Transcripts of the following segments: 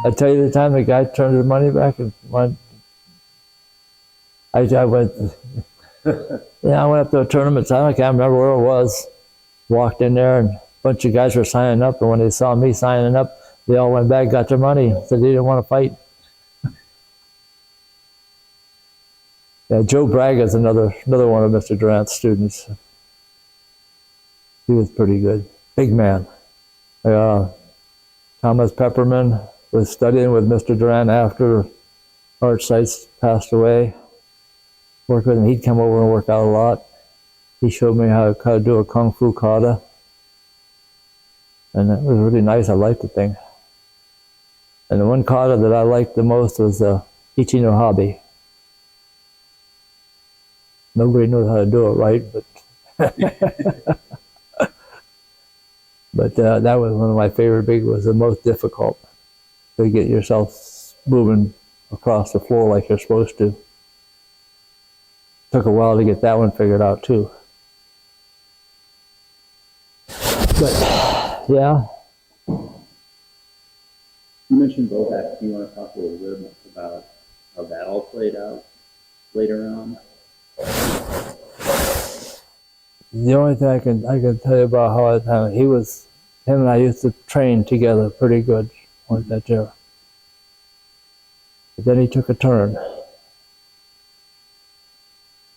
I tell you the time the guy turned his money back and I went, yeah, I went up to a tournament. I can't remember where it was. Walked in there and a bunch of guys were signing up, and when they saw me signing up, they all went back, got their money, said they didn't want to fight. Yeah, Joe Braga's another one of Mr. Durant's students. He was pretty good. Big man. Thomas Pepperman was studying with Mr. Durant after Art Sites passed away. Worked with him. He'd come over and work out a lot. He showed me how to do a Kung Fu kata. And it was really nice. I liked the thing. And the one kata that I liked the most was Ichi no Habi. Nobody knows how to do it right, but but that was one of my favorite. Was the most difficult to get yourself moving across the floor like you're supposed to. Took a while to get that one figured out too. But yeah. You mentioned Bobak. Do you want to talk a little bit about how that all played out later on? The only thing I can tell you about how him and I used to train together pretty good on that year. But then he took a turn.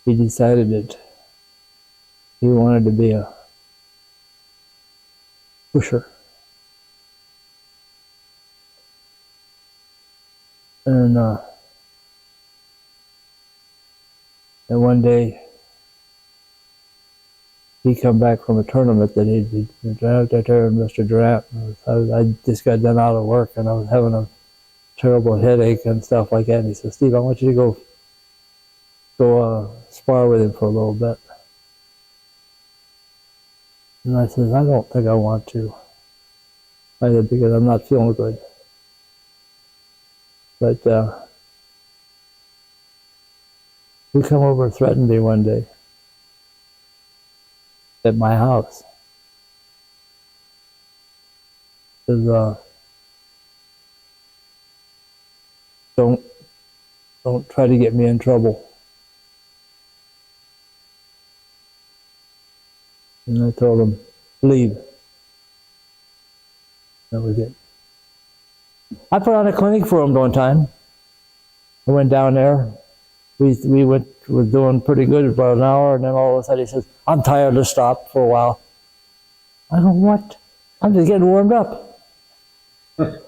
He decided that he wanted to be a pusher. And one day, he come back from a tournament that he'd out there and Mr. Durant. I just got done out of work and I was having a terrible headache and stuff like that. And he said, "Steve, I want you to go spar with him for a little bit." And I said, "I don't think I want to. Either because I'm not feeling good." But he come over and threatened me one day at my house. Says, don't try to get me in trouble. And I told him, leave. That was it. I put on a clinic for him one time. I went down there. We were doing pretty good for about an hour, and then all of a sudden he says, "I'm tired, let's stop for a while." I go, "What? I'm just getting warmed up." You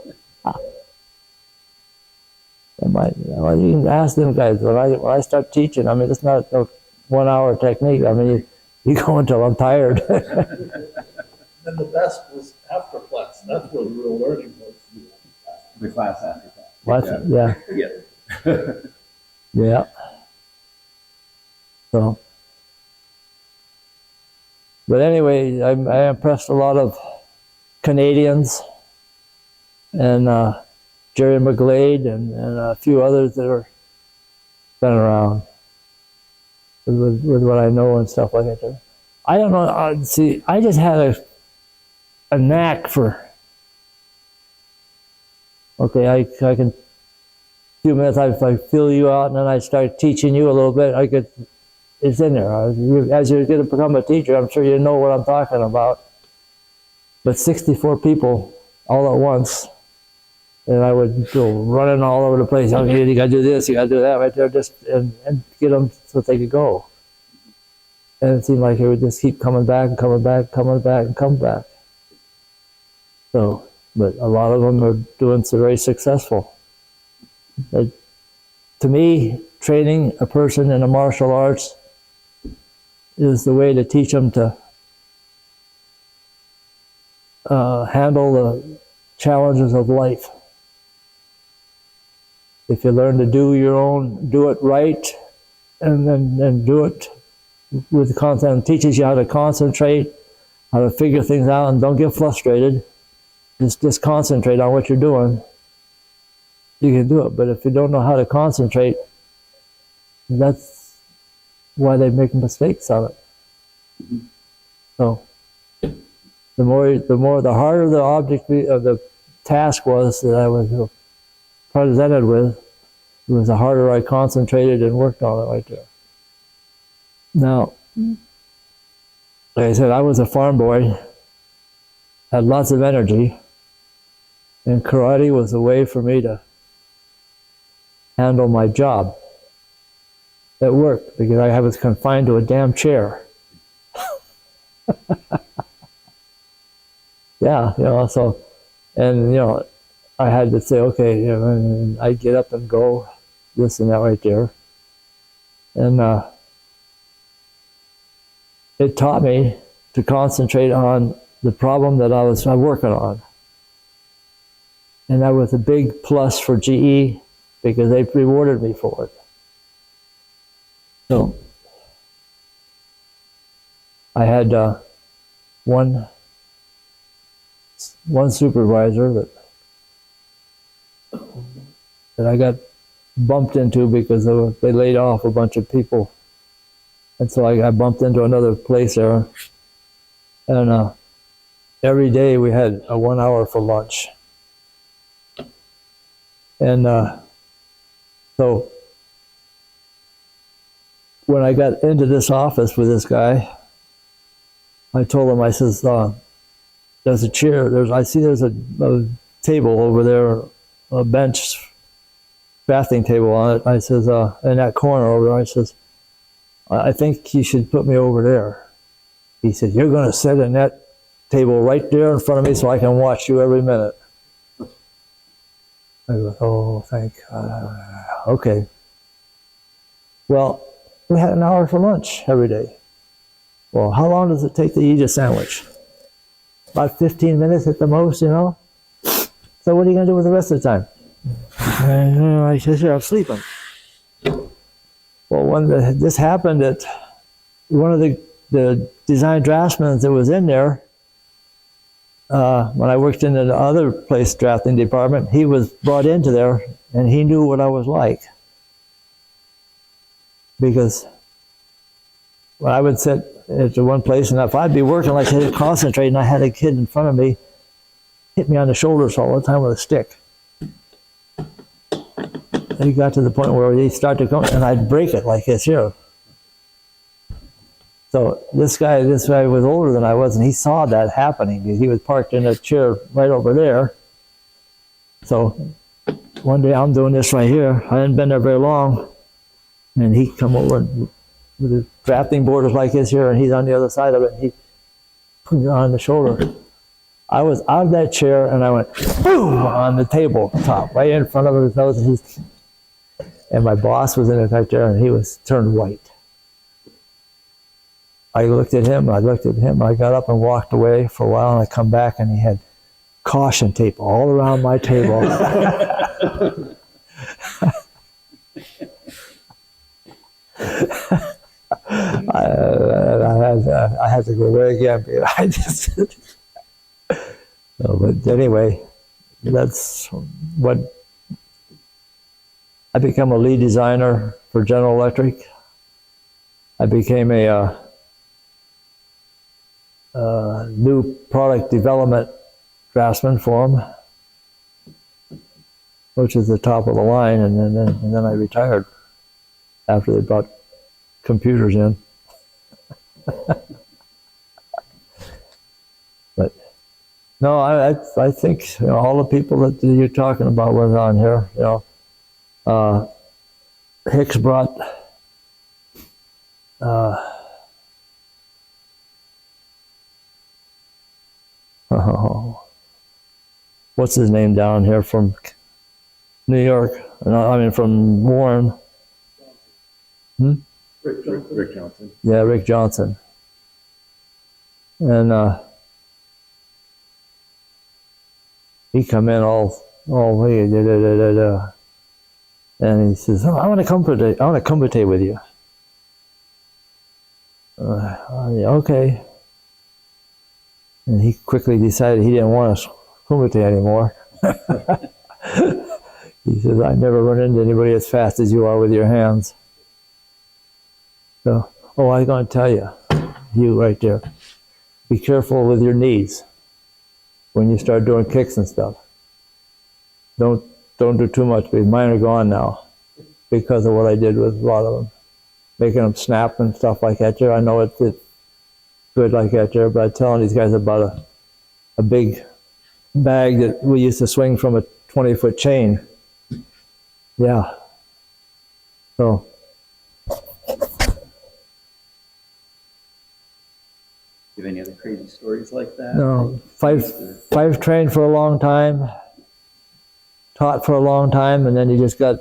can ask them guys, when I start teaching, I mean, it's not a 1 hour technique. I mean, you go until I'm tired. And the best was after class. That's where the real learning was. The class after class. Yeah. Yeah. Yeah. So, but anyway, I impressed a lot of Canadians and Jerry McGlade and a few others that are been around with what I know and stuff like that. I don't know. See, I just had a knack for. Okay, I can. Few minutes, I fill you out, and then I start teaching you a little bit. It's in there. As you're going to become a teacher, I'm sure you know what I'm talking about. But 64 people all at once, and I would go running all over the place. Okay, you got to do this, you got to do that right there, just and get them so that they could go. And it seemed like it would just keep coming back and coming back, coming back and coming back. So, but a lot of them are doing so very successful. To me, training a person in the martial arts is the way to teach them to handle the challenges of life. If you learn to do it right, and then do it with the content, teaches you how to concentrate, how to figure things out, and don't get frustrated. Just concentrate on what you're doing. You can do it, but if you don't know how to concentrate, that's why they make mistakes on it. So, the harder the object of the task was that I was presented with, it was the harder I concentrated and worked on it right there. Now, like I said, I was a farm boy, had lots of energy, and karate was a way for me to handle my job at work because I was confined to a damn chair. Yeah, so, and I had to say, okay, and I'd get up and go, this and that right there. And it taught me to concentrate on the problem that I was working on. And that was a big plus for GE because they rewarded me for it. So I had one supervisor that I got bumped into because they laid off a bunch of people. And so I got bumped into another place there. And every day we had a 1 hour for lunch. And so when I got into this office with this guy, I told him, I says, there's a chair, I see there's a table over there, a bench, bathing table on it. I says, in that corner over there, I says, I think you should put me over there. He said, you're going to sit in that table right there in front of me so I can watch you every minute. I go, oh, thank God. Okay. Well, we had an hour for lunch every day. Well, how long does it take to eat a sandwich? About 15 minutes at the most, So what are you going to do with the rest of the time? I said, sure, I'm sleeping. Well, when this happened, at one of the design draftsmen that was in there, when I worked in the other place drafting department, he was brought into there, and he knew what I was like. Because when I would sit at the one place, and if I'd be working like I had to concentrate, and I had a kid in front of me, hit me on the shoulders all the time with a stick. And he got to the point where he started to come, and I'd break it like this here. So this guy was older than I was, and he saw that happening because he was parked in a chair right over there. So one day I'm doing this right here. I hadn't been there very long, and he come over and with his drafting board was like this here, and he's on the other side of it, and he put me on the shoulder. I was out of that chair, and I went boom on the table top, right in front of his nose, and my boss was in it right there, and he was turned white. I looked at him, I got up and walked away for a while, and I come back, and he had caution tape all around my table. I had to go away again. I just, no, but anyway, that's what I became a lead designer for General Electric. I became a new product development draftsman for them, which is the top of the line, and then I retired after they brought computers in. But no, I think all the people that you're talking about was on here. Hicks brought what's his name down here from New York? I mean from Warren. Rick Johnson. Yeah, Rick Johnson. And he come in all way, and he says, "Oh, I want to compete with you." Okay. And he quickly decided he didn't want to compete anymore. He says, "I never run into anybody as fast as you are with your hands." So, I'm going to tell you, you right there, be careful with your knees when you start doing kicks and stuff. Don't don't do too much because mine are gone now because of what I did with a lot of them. Making them snap and stuff like that there. I know it's good like that there, but I'm telling these guys about a big bag that we used to swing from a 20-foot chain. Yeah. So. You have any other crazy stories like that? No, five trained for a long time, taught for a long time, and then he just got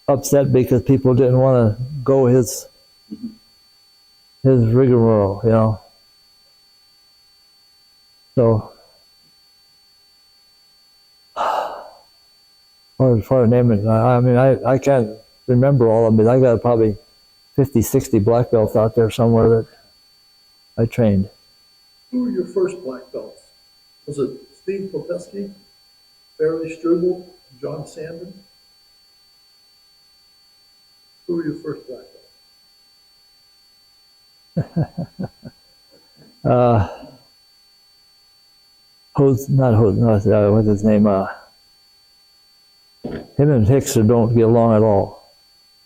upset because people didn't want to go his rigmarole, you know. So, as far as naming, I mean, I can't remember all of them, but I got probably 50, 60 black belts out there somewhere that I trained. Who were your first black belts? Was it Steve Popesky, Barry Struble, John Sandin? Who were your first black belts? What's his name? Him and Hickser don't get along at all.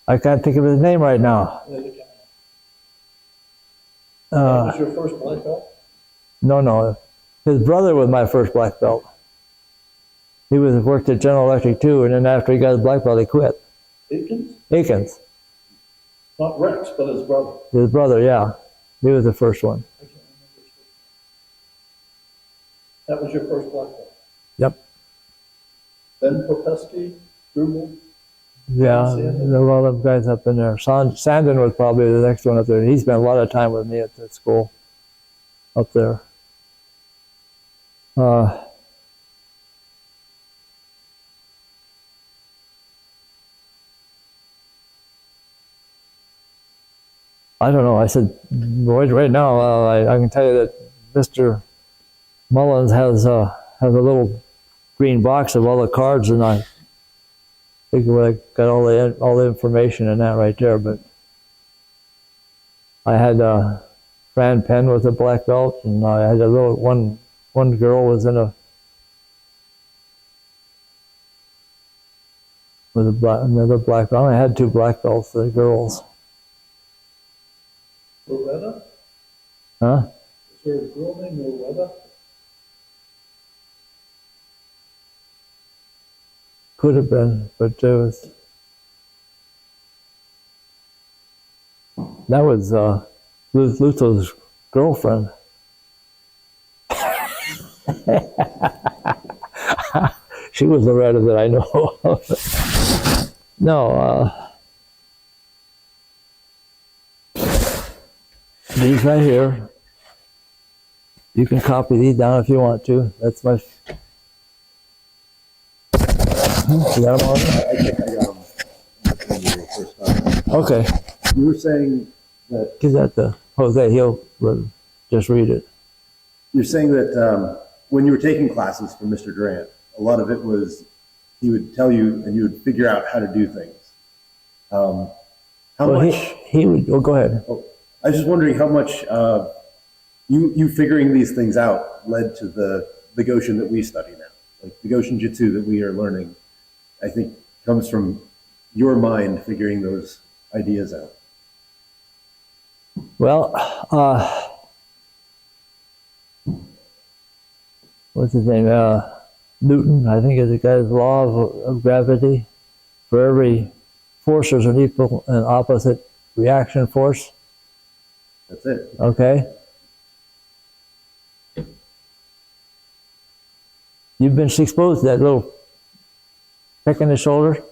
I can't think of his name right now. That was your first black belt? No. His brother was my first black belt. He worked at General Electric too, and then after he got his black belt, he quit. Akins. Not Rex, but his brother. His brother, yeah. He was the first one. I can't remember his first name. That was your first black belt? Yep. Then Popesky, Struble? Yeah, there were all them guys up in there. Sandin was probably the next one up there. He spent a lot of time with me at the school up there. I don't know. I said, right now, I can tell you that Mr. Mullins has a little green box of all the cards, and I think I got all the information in that right there. But I had Fran Penn with a black belt, and I had a little one girl was in another black belt. I had 2 black belts for the girls. Loretta? Huh? Is there a girl named Loretta? Could have been, but that was Luther's girlfriend. She was Loretta that I know of. No, these right here. You can copy these down if you want to. That's my. You got them all? I think I got them when you were first talking. Okay. You were saying that Give that to Jose. He'll just read it. you're saying that when you were taking classes from Mr. Durant, a lot of it was he would tell you and you would figure out how to do things. How much? He would. Well, go ahead. I was just wondering how much you figuring these things out led to the Goshen that we study now. Like the Goshen Jitsu that we are learning, I think comes from your mind figuring those ideas out. Well, what's his name? Newton, I think, is the guy's law of gravity. For every force, there's an equal and opposite reaction force. That's it. Okay. You've been exposed to that little peck in the shoulder.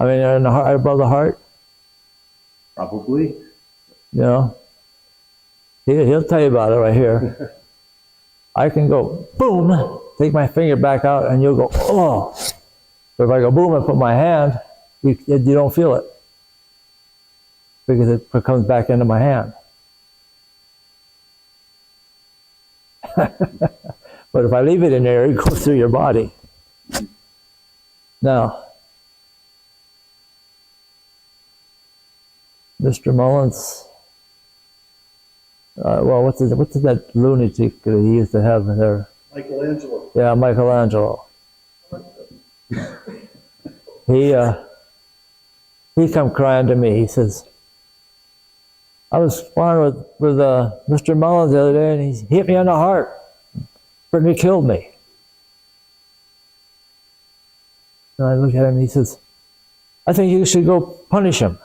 I mean, in the heart, above the heart. Probably. You know, he'll tell you about it right here. I can go boom, take my finger back out, and you'll go oh. But if I go boom and put my hand, you don't feel it because it comes back into my hand. But if I leave it in there, it goes through your body. Now, Mr. Mullins, well, what's that lunatic that he used to have there? Michelangelo. Yeah, Michelangelo. he come crying to me. He says, I was sparring with Mr. Mullins the other day, and he hit me on the heart. Pretty killed me. And I look at him, and he says, I think you should go punish him.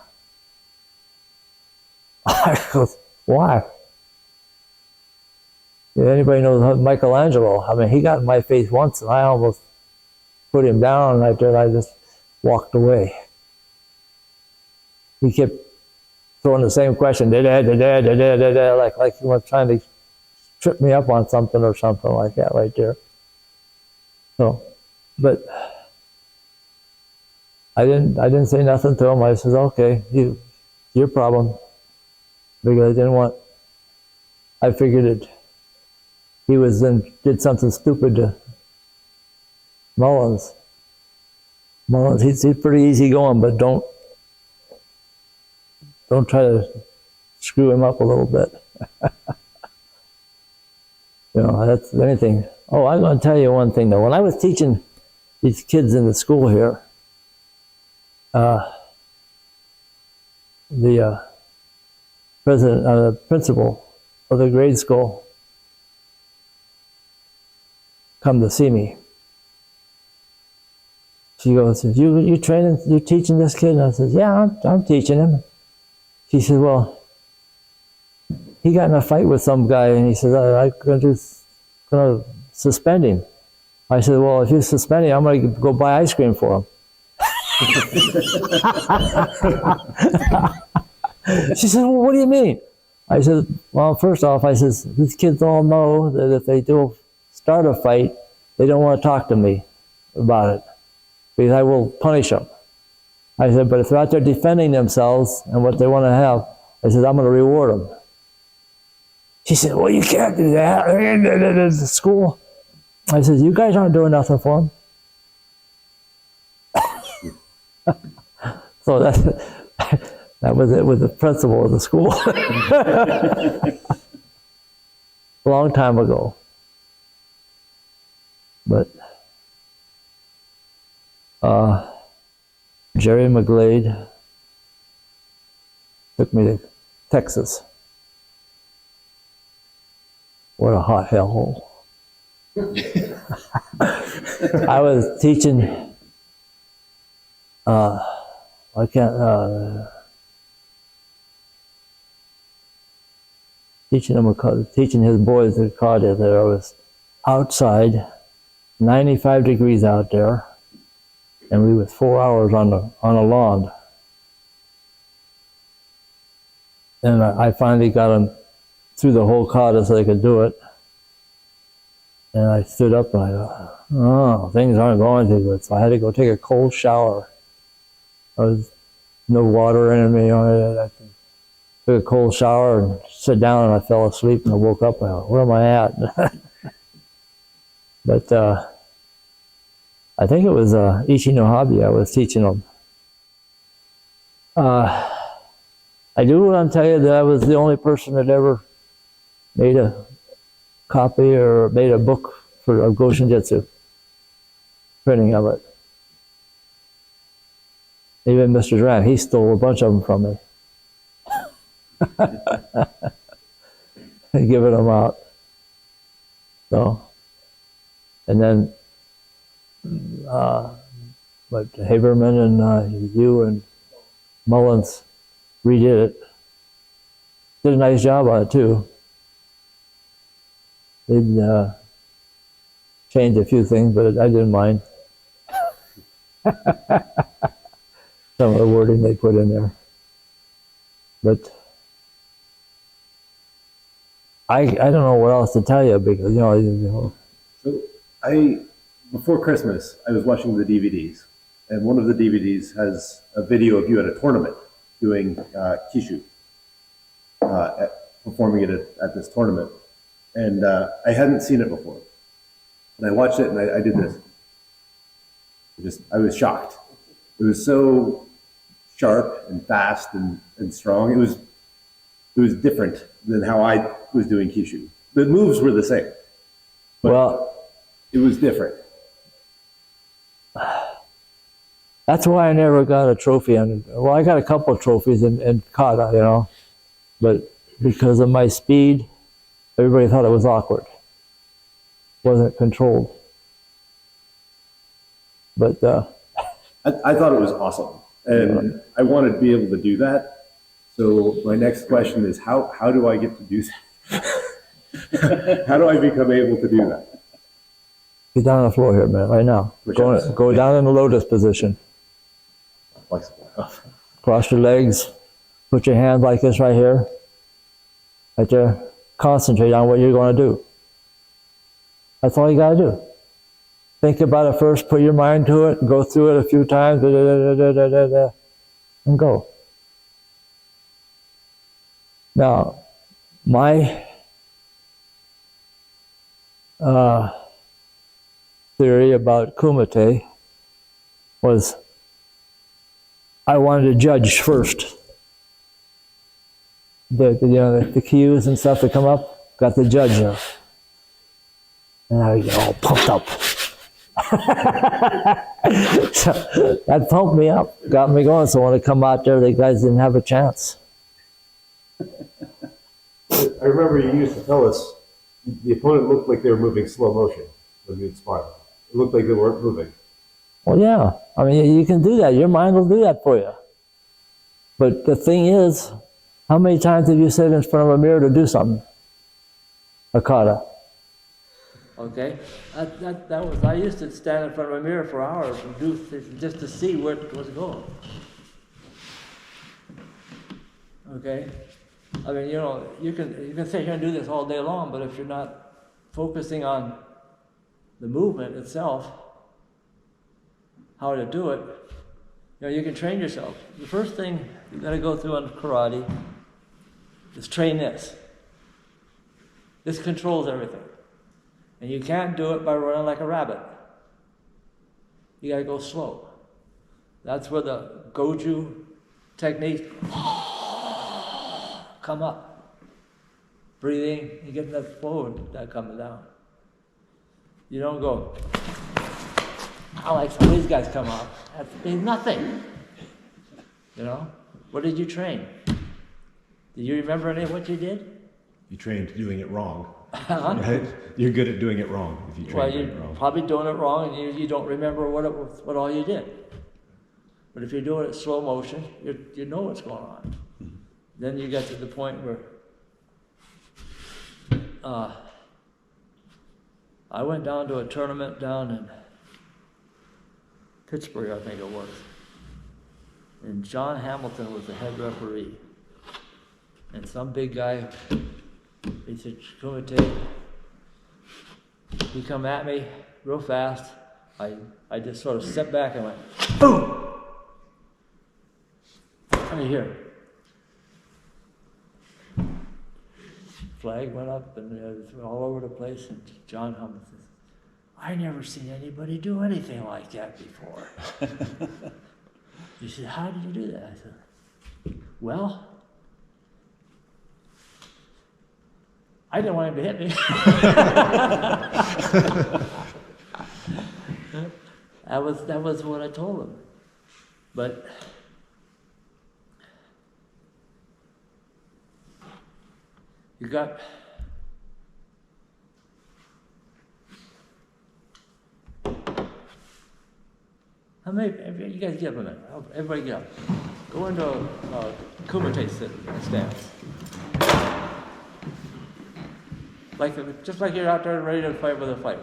I go, why? Yeah, anybody knows Michelangelo? I mean, he got in my face once, and I almost put him down, and I just walked away. He kept throwing the same question, like he was trying to trip me up on something or something like that right there. So, but I didn't say nothing to him. I said, okay, your problem. Because I figured it, he did something stupid to Mullins. Mullins, he's pretty easy going, but don't try to screw him up a little bit. That's anything. Oh, I'm going to tell you one thing though. When I was teaching these kids in the school here, the principal of the grade school come to see me. She goes, you teaching this kid? And I said, yeah, I'm teaching him. She said, well, he got in a fight with some guy, and he said, I'm going to suspend him. I said, well, if you suspend him, I'm going to go buy ice cream for him. She said, well, what do you mean? I said, well, first off, I said, these kids all know that if they do start a fight, they don't want to talk to me about it, because I will punish them. I said, but if they're out there defending themselves and what they want to have, I said, I'm going to reward them. She said, well, you can't do that at school. I said, you guys aren't doing nothing for them. So that was it with the principal of the school. A long time ago. But Jerry McGlade took me to Texas. What a hot hellhole. I was teaching, teaching his boys the karate there. I was outside, 95 degrees out there, and we was 4 hours on a lawn. And I finally got them through the whole kata so they could do it. And I stood up and I thought, oh, things aren't going too good. So I had to go take a cold shower. There was no water in me. I took a cold shower and sit down, and I fell asleep, and I woke up and I went, where am I at? But I think it was Ichinohabi I was teaching them. I do want to tell you that I was the only person that ever made a copy or made a book of Goshin Jitsu, printing of it. Even Mr. Duran, he stole a bunch of them from me. And giving them out. So, and then but Haberman and you and Mullins redid it. Did a nice job on it too. They'd changed a few things, but I didn't mind. Some of the wording they put in there. But I don't know what else to tell you, because So before Christmas, I was watching the DVDs, and one of the DVDs has a video of you at a tournament doing Kishu, performing it at this tournament. And I hadn't seen it before. And I watched it and I did this. I was shocked. It was so sharp and fast and strong. It was different than how I was doing Kishu. The moves were the same, but it was different. That's why I never got a trophy. Well, I got a couple of trophies in kata, you know, but because of my speed, everybody thought it was awkward. Wasn't controlled. But I thought it was awesome, and I wanted to be able to do that. So my next question is, how do I get to do that? How do I become able to do that? get down on the floor here, man, right now. Go down in the lotus position. Flexible enough. Cross your legs. Put your hands like this right here. Right there. Concentrate on what you're going to do. That's all you got to do. Think about it first. Put your mind to it. Go through it a few times. And go. Now, my theory about kumite was I wanted to judge first. The cues and stuff that come up, got the judge there. And I get all pumped up. So that pumped me up, got me going. So when I come out there, the guys didn't have a chance. I remember you used to tell us the opponent looked like they were moving slow motion when you'd spar. It looked like they weren't moving. Well, yeah. I mean, you can do that. Your mind will do that for you. But the thing is, how many times have you sat in front of a mirror to do something? A kata. Okay, that was. I used to stand in front of a mirror for hours and do just to see where it was going. Okay, I mean, you know, you can sit here and do this all day long, but if you're not focusing on the movement itself, how to do it, you know, you can train yourself. The first thing you got to go through on karate is train this. This controls everything. And you can't do it by running like a rabbit. You gotta go slow. That's where the goju technique come up. Breathing, you get that forward, that comes down. You don't go, I like some of these guys come up. That means nothing. You know? What did you train? Do you remember any of what you did? You trained doing it wrong. Huh? Right? You're good at doing it wrong if you train Well, doing you're it wrong. probably doing it wrong, and you don't remember what all you did. But if you're doing it slow motion, you know what's going on. Mm-hmm. Then you get to the point where I went down to a tournament down in Pittsburgh, I think it was, and John Hamilton was the head referee, and some big guy. He said, kumite. He come at me real fast. I just sort of stepped back and went, boom! Come here. Flag went up and it was all over the place. And John Hamilton says, I never seen anybody do anything like that before. He said, how did you do that? I said, well, I didn't want him to hit me. That was what I told him. But you got how many? You guys get up a minute. Everybody get up. Go into a kumite stance. Just like you're out there ready to fight with a fighter.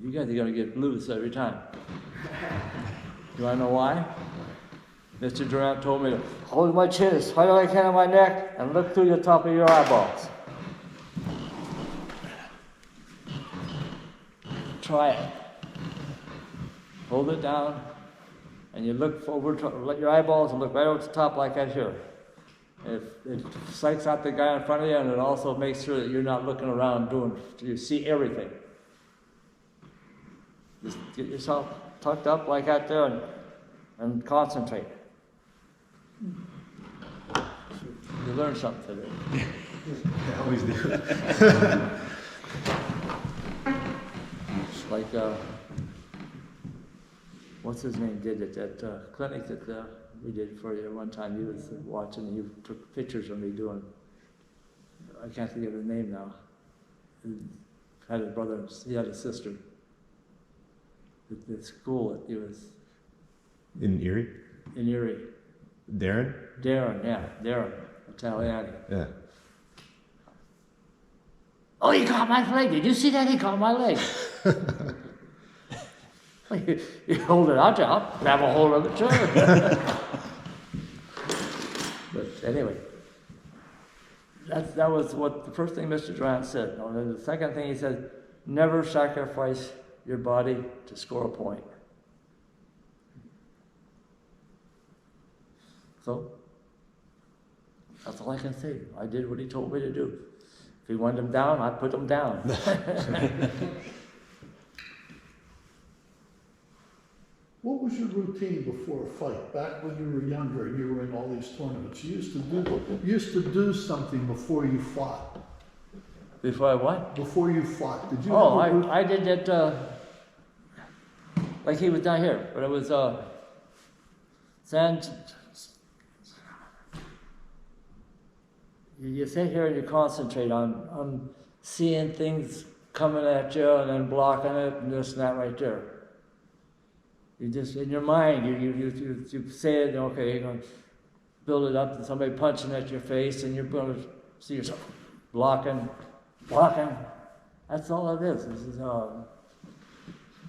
You guys are going to get loose every time. You want to know why? Mr. Durant told me to hold my chin as high as I can on my neck and look through the top of your eyeballs. Try it. Hold it down, and you look over let your eyeballs and look right over the top like that here. It psychs out the guy in front of you, and it also makes sure that you're not looking around you see everything. Just get yourself tucked up like that there and concentrate. You learned something today. I always do. like, what's his name did it at clinic that we did for you one time. He was watching and you took pictures of me doing, I can't think of his name now. He had a brother, he had a sister. At the school, he was In Erie? in Erie. Darren? Darren, Italiani. Yeah. Oh, he caught my leg. Did you see that? He caught my leg. you hold it out, I'll grab a hold of it, sure. But anyway, that was what the first thing Mr. Durant said. And then the second thing he said, never sacrifice your body to score a point. So, that's all I can say. I did what he told me to do. If he wanted them down, I put them down. What was your routine before a fight? Back when you were younger and you were in all these tournaments, you used to do something before you fought. Before I what? Before you fought, did you? Oh, have a routine? I did that, like he was down here, but it was, you sit here and you concentrate on seeing things coming at you and then blocking it and this and that right there. You just, in your mind, you say it, okay, you're going to build it up to somebody punching at your face and you're going to see yourself blocking. That's all it is. It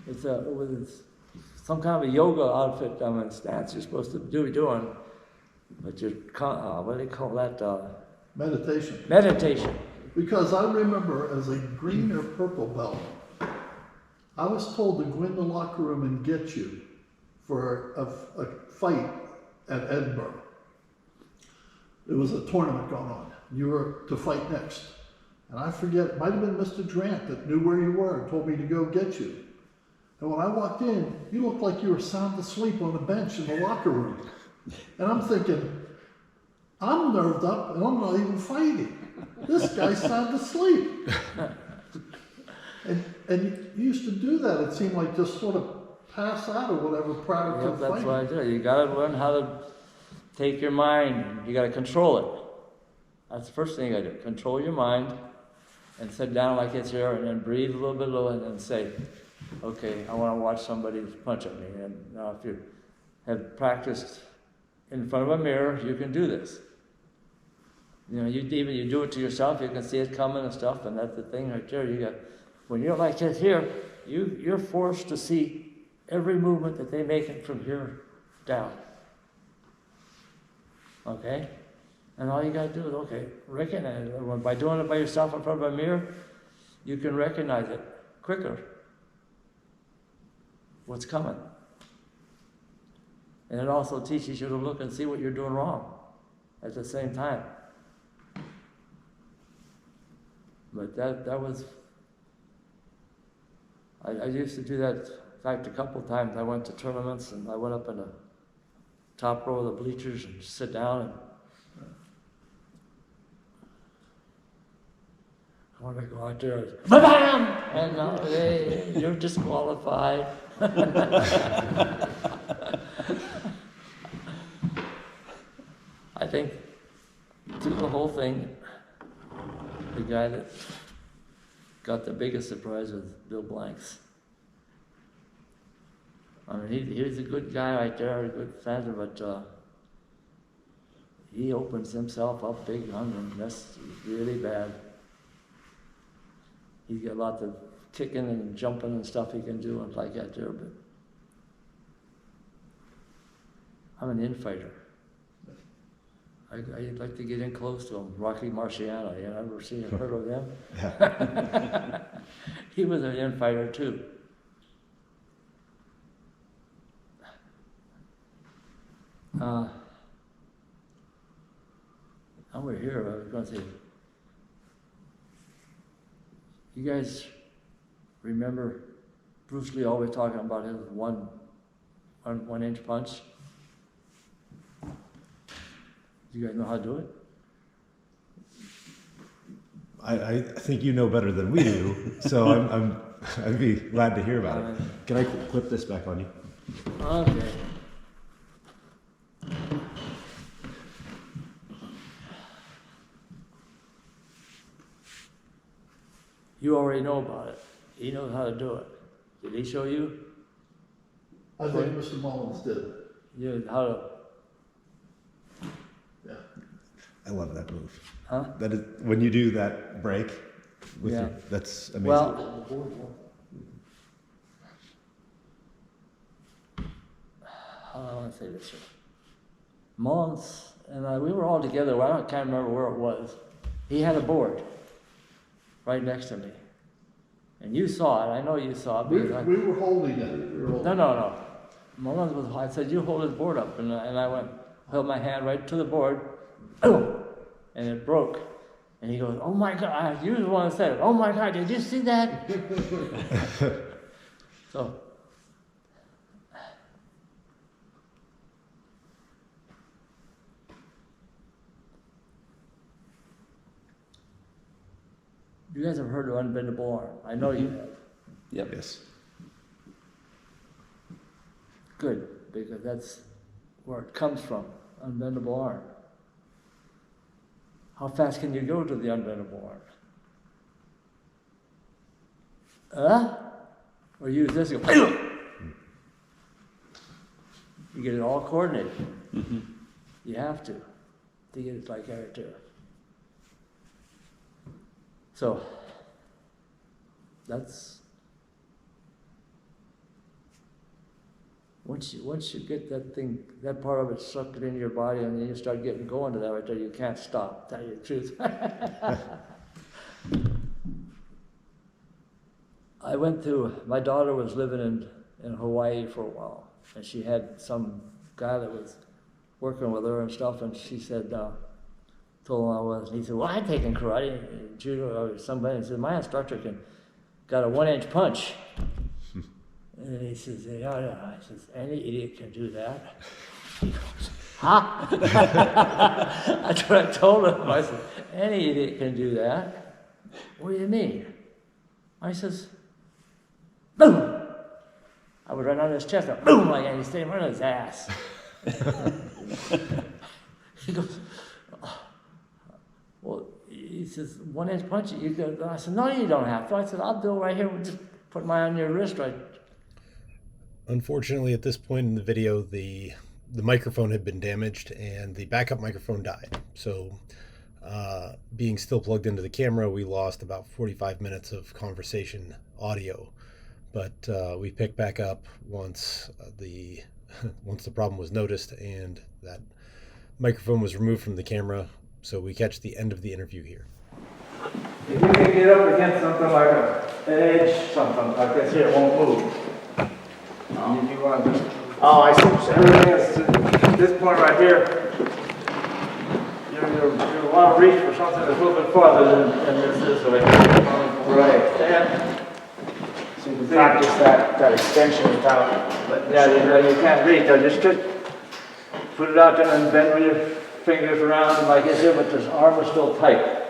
was some kind of a yoga outfit, stance you're supposed to be doing, but you're, what do they call that? Meditation. Meditation. Because I remember as a green or purple belt, I was told to go in the locker room and get you for a fight at Edinburgh. There was a tournament going on. You were to fight next. And I forget, it might have been Mr. Durant that knew where you were and told me to go get you. And when I walked in, you looked like you were sound asleep on the bench in the locker room. And I'm thinking, I'm nerved up and I'm not even fighting. This guy's sound asleep. And you used to do that, it seemed like just sort of pass out or whatever prior to Yep, that's fighting. what I do. You got to learn how to take your mind. You got to control it. That's the first thing I do. Control your mind and sit down like it's here and then breathe a little bit and then say, okay, I want to watch somebody punch at me. And now if you have practiced in front of a mirror, you can do this. You know, you do it to yourself, you can see it coming and stuff, and that's the thing right there. You got, when you're like this here, you're forced to see every movement that they make from here down. Okay? And all you got to do is, okay, recognize it. By doing it by yourself in front of a mirror, you can recognize it quicker. What's coming. And it also teaches you to look and see what you're doing wrong at the same time. But that was, I used to do that, in fact, a couple of times. I went to tournaments and I went up in the top row of the bleachers and sit down and I want to go out there and ba-bam! And hey, you're disqualified. I think through the whole thing, the guy that got the biggest surprise was Bill Blanks. I mean, he was a good guy right there, a good fender, but he opens himself up big on him. That's really bad. He's got lots of kicking and jumping and stuff he can do and like that there, but I'm an infighter. I'd like to get in close to him. Rocky Marciano, you ever seen or heard of him? Yeah. He was an infighter too. Over here, I was going to say, you guys remember Bruce Lee always talking about his one inch punch? Do you guys know how to do it? I think you know better than we do, so I'd be glad to hear about it. Can I clip this back on you? Okay. You already know about it. He knows how to do it. Did he show you? I think Mr. Mullins did. You how to? Yeah. I love that move. Huh? That is when you do that break with Yeah. that's amazing. Well, I want to say this here. Mullins and I, we were all together. Well, I can't remember where it was. He had a board right next to me, and you saw it. I know you saw it. We Because were holding it. We were holding no. Mullins was. I said, "You hold his board up," and I went, held my hand right to the board, and it broke. And he goes, "Oh my God!" You were the one that said it. "Oh my God! Did you see that?" So. You guys have heard of unbendable arm. I know you have. Yes. Good, because that's where it comes from, unbendable arm. How fast can you go to the unbendable arm? Or use this, and go, you get it all coordinated. You have to get it like that too. So, that's, once you get that thing, that part of it sucked into your body, and then you start getting going to that right there, you can't stop, tell you the truth. I went through, my daughter was living in Hawaii for a while, and she had some guy that was working with her and stuff, and she said, told him I was, and he said, "Well, I've taken karate and judo or somebody." And he said, "My instructor got a 1-inch punch." And he says, "Yeah." I says, "Any idiot can do that." He goes, "Huh?" That's what I told him. I said, "Any idiot can do that." "What do you mean?" I says, "Boom!" I was right on his chest, and boom, and he stayed right on his ass. He goes, "Well," he says, 1-inch punch, you go. I said, "No, you don't have to." I said, "I'll do it right here. Just put mine on your wrist right." Unfortunately, at this point in the video, the microphone had been damaged and the backup microphone died. So being still plugged into the camera, we lost about 45 minutes of conversation audio. But we picked back up once the problem was noticed and that microphone was removed from the camera. So we catch the end of the interview here. If you can get up against something like an edge, something like this here, it won't move. You want to just, Oh, I see what you're saying. everything is to this point right here, you want to reach for something that's a little bit farther than this way. Right. And, So you can practice that extension without letting yeah, the shoulder. you can't reach. I just put it out there and bend with your fingers around like this here, but this arm is still tight.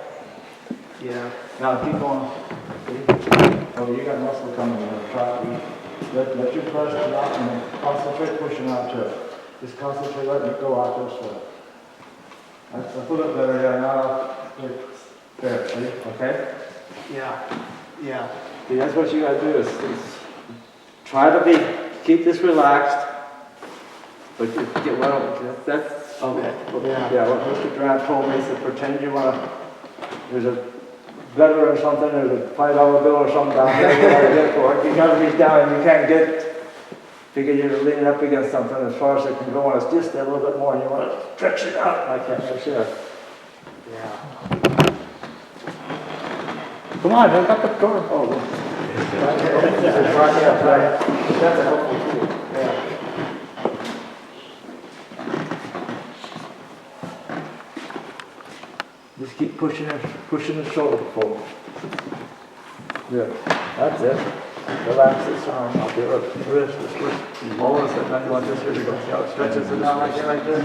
Yeah. Now keep going. Oh, you got muscle coming in. Try to let your press out and then concentrate pushing out to it. Just concentrate letting it go out this way. That's a little better, yeah. Now, there, see? Okay? Yeah. Yeah. See, that's what you gotta do is try to keep this relaxed, but you get that's Okay. yeah, what Mr. Grant told me is to pretend you wanna, there's a gutter or something, there's a $5 bill or something down there you gotta get for it. You gotta reach down and you can't get, figure you're leaning up against something as far as it can go, and it's just a little bit more, and you wanna stretch it out like that, right there. Yeah. Come on, I got the door. Oh, right. That's a helpful tool. Yeah. Just keep pushing the shoulder forward. Good. That's it. Relax this arm up here, wrist, this wrist. All of a sudden, I want this here to go. See how it stretches it down like that, like this?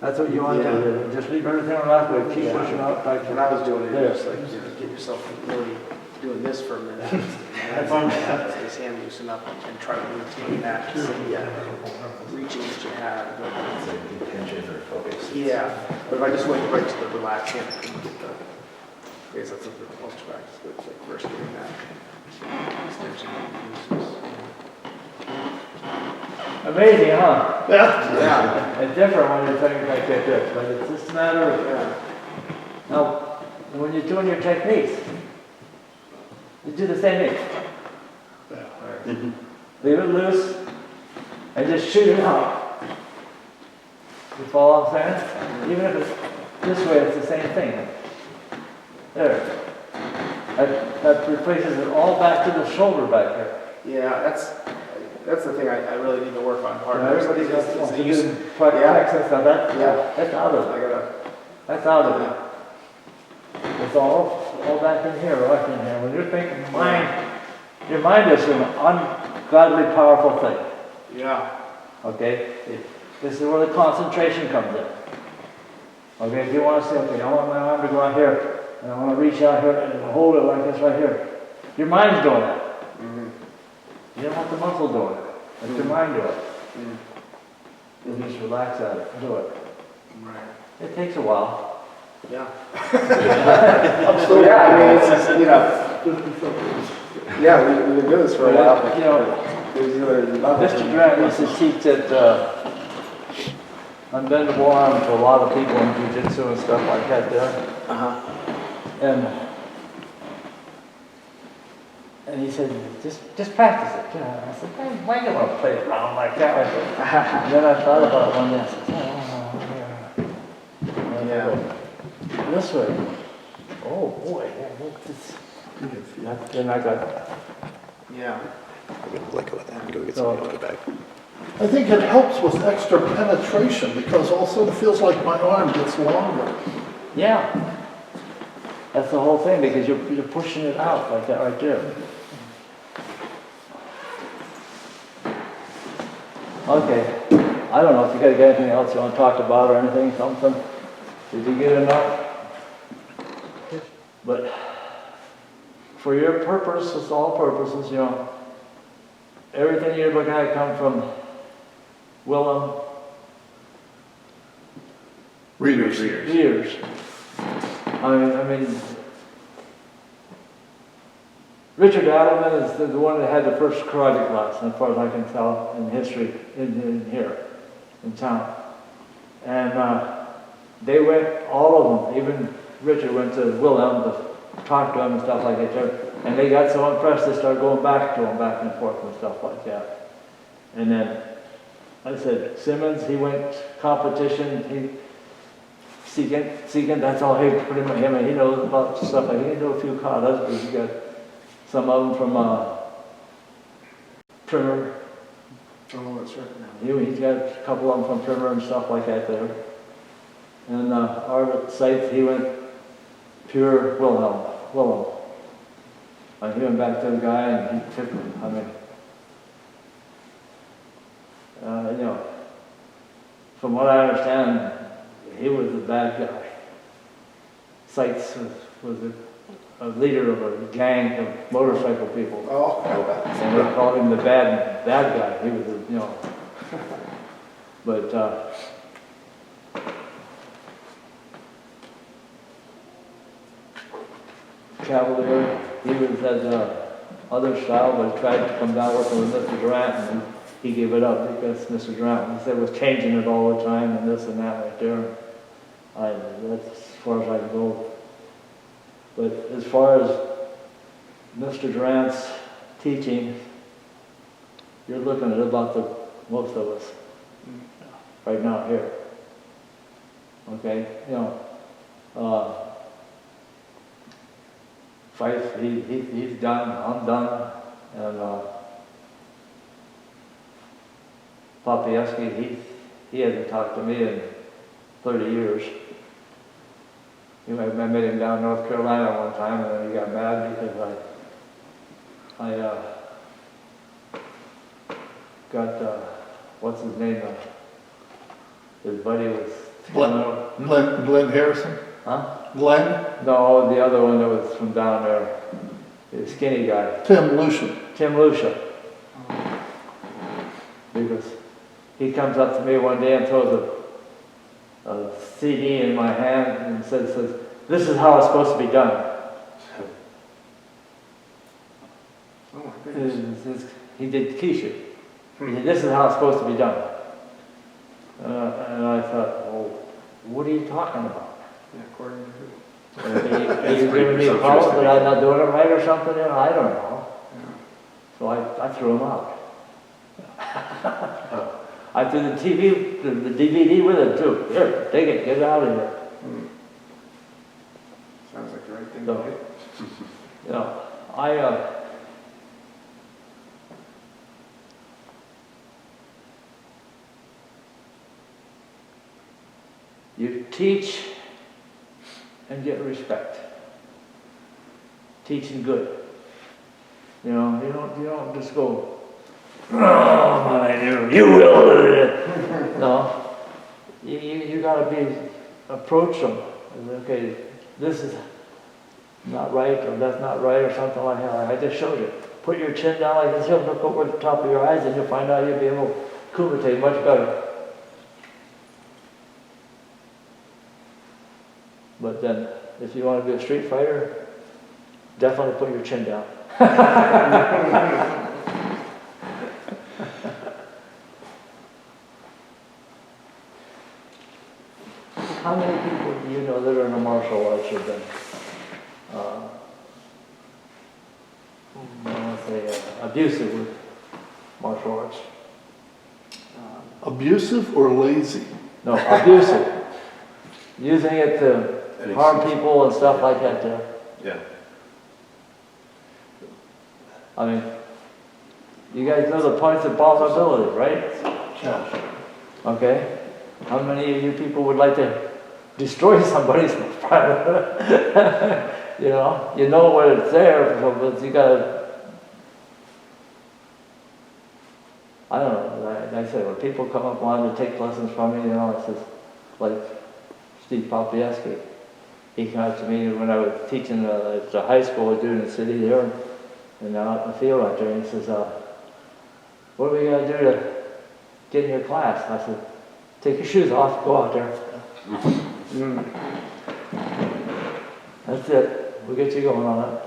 That's what you want to do. Just leave everything relaxed, but keep pushing out like When I was doing it, there. it was like, get yourself really doing this for a minute. His hand loosen up and try to maintain that reaching that you have. It's like intention or focus. Yeah, but if I just went right to the relaxed hand, I couldn't get the, I guess that's what the most practice, but it's like first doing that. Extension looseness. Amazing, huh? Yeah. It's different when you're thinking like this, but it's just a matter of, now, when you're doing your techniques, you do the same thing. Leave it loose and just shoot it out. You follow what I'm saying? Even if it's this way, it's the same thing. There. That replaces it all back to the shoulder back there. Yeah, that's the thing I really need to work on hard. Everybody's got Is to the do use- practice and stuff. That's out of I it. gotta, That's out of it. It's all back in here, right in here. When you're thinking mind, your mind is an ungodly powerful thing. yeah, Okay? This is where the concentration comes in. Okay, if you want to say, okay, I want my arm to go out here, and I want to reach out here and hold it like this right here. Your mind's doing that. You don't want the muscle doing it. Let your mind do it. You just relax at it, do it. right, It takes a while. yeah. So, yeah, I mean, it's just, you know, yeah, we've been doing this for a while, but, You know, there's other levels. Mr. Grant used to teach at unbendable arm to a lot of people in jiu-jitsu and stuff like that there. And he said, just practice it. You know, I said, why do you want to play around like that? I said, and then I thought about it one day. I said, Yeah. This way. Oh boy, then I got. Yeah. Let go of that. Go get So- something on the back. I think it helps with extra penetration because also it feels like my arm gets longer. Yeah. That's the whole thing because you're pushing it out like that right there. Okay. I don't know if you got anything else you want to talk about or anything, something. Did you get enough? But for your purposes, all purposes, you know, everything you're looking at come from Willem Readers. years. I mean, Richard Adelman is the one that had the first karate class, as far as I can tell, in history, in here, in town. And they went, all of them, even Richard went to Wilhelm to talk to him and stuff like that. And they got so impressed they started going back to him, back and forth and stuff like that. And then, like I said, Simmons, he went competition, Seegan, that's all he pretty much, I mean, he knows about stuff like, he can do a few katas, but he got some of them from Trimmer. Oh, that's right. He's got a couple of them from Trimmer and stuff like that there. And Arvid Seitz, he went pure Wilhelm. And he went back to the guy and he took him. I mean, you know, from what I understand, he was the bad guy. Seitz was a leader of a gang of motorcycle people. Oh. And they called him the bad guy. He was, you know. But Cavalier, he was that other style, but he tried to come down working with Mr. Durant, and he gave it up because Mr. Durant, he said, was changing it all the time and this and that right there. That's as far as I can go. But as far as Mr. Durant's teaching, you're looking at about most of us right now here. Okay, you know, fights, he's done, I'm done, and Popieski, he hasn't talked to me in 30 years. I met him down in North Carolina one time, and then he got mad because I got, what's his name, his buddy was... Glenn Harrison? Huh? Glenn? No, the other one that was from down there. The skinny guy, Tim Lucian. Tim Musha. Because he comes up to me one day and throws a CD in my hand and says, "This is how it's supposed to be done." Oh my goodness. He did Keisha. He said, "This is how it's supposed to be done." And I thought, well, what are you talking about? Yeah, according to who? Are you giving me a problem that I'm not doing it right or something? You know, I don't know. Yeah. So I threw him out. I threw the TV, the DVD with it too. Here, take it, get it out of here. Sounds like the right thing So, to do. you know, you teach and get respect. Teaching good. You know, you don't just go, "Oh, I knew you will." No, you gotta approach them. Okay, this is not right, or that's not right, or something like that. I just showed you. Put your chin down like this, look over the top of your eyes, and you'll find out you'll be able to kumite much better. But then, if you want to be a street fighter, definitely put your chin down. How many people do you know that are in the martial arts have been, I want to say, abusive with martial arts? Abusive or lazy? No, abusive. Using it to harm people and stuff like that. Yeah. I mean, you guys know the points of vulnerability, right? Okay. How many of you people would like to destroy somebody's private? you know what it's there, but you gotta. I don't know. Like I said, when people come up wanting to take lessons from me, it's just like Steve Popieski. He came up to me when I was teaching at the high school I do in the city there, and out in the field out there, and he says, "What are we gonna do to get in your class?" I said, "Take your shoes off, go out there." That's it. We'll get you going on it.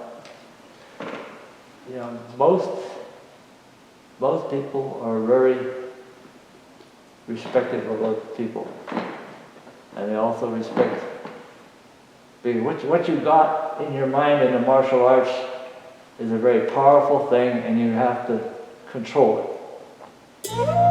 You know, most people are very respectful of other people, and they also respect. Because what you got in your mind in the martial arts is a very powerful thing, and you have to control it.